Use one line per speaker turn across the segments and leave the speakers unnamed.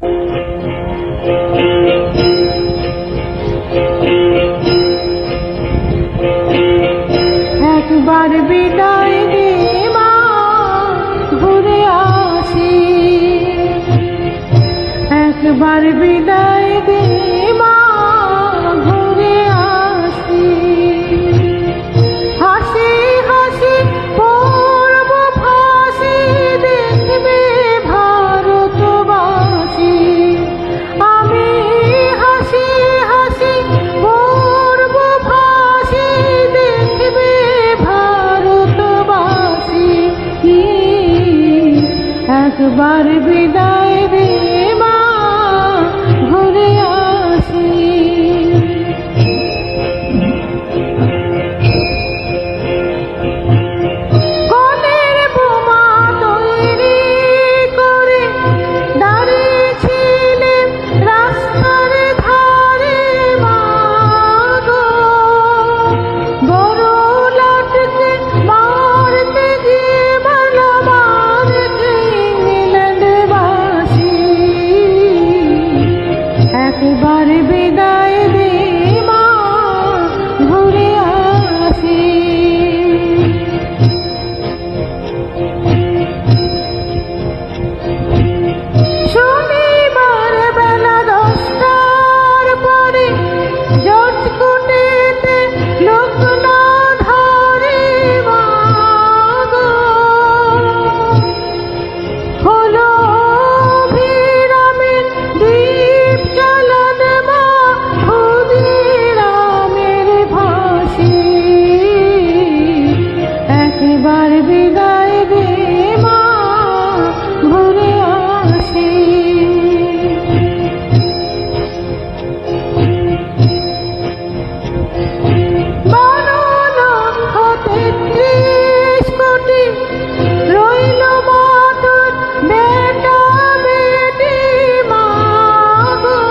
একবার বিদায় দে মা, ঘুরে আসি। একবার বিদায় দে মা, ঘুরে আসি। হাসি হাসি পড়ব ফাঁসি, দেখবে ভারতবাসী। আমি হাসি হাসি পড়ব ফাঁসি, দেখবে ভারতবাসী। একবার বিদায় দে মা, ঘুরে আসি। কলের বোমা তৈরি করে দাঁড়িয়েছিলেন রাস্তার ধারে মা গো। বড় লাটকে মারতে গিয়ে মারলো মারতে ইংল্যান্ডবাসী। একবার বিদায় দে মা, ঘুরে আসি। শনিবার বেলা 10টার পরে জটকুটিতে লোক না ধরে মা গো। হলো অভিরামের দ্বীপ চালান মা, ক্ষুদিরামের ফাঁসি। একবার বিদায় দে মা, ঘুরে আসি। লক্ষ 33 কোটি রইল মাতুর বেটা বেটি মা গো।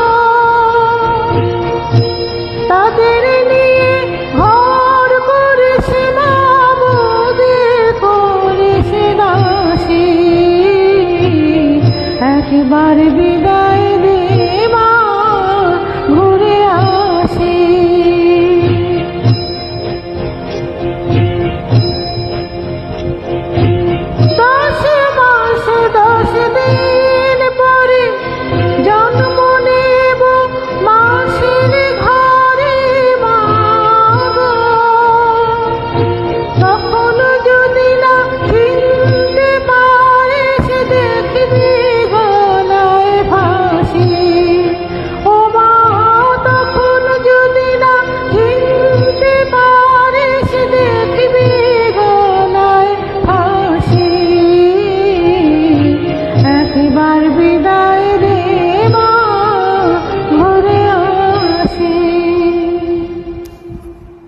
তাদের নিয়ে ঘর করেছে মা, মোদের করেছে দাসী। একবার বিদায় দে মা, ঘুরে আসি।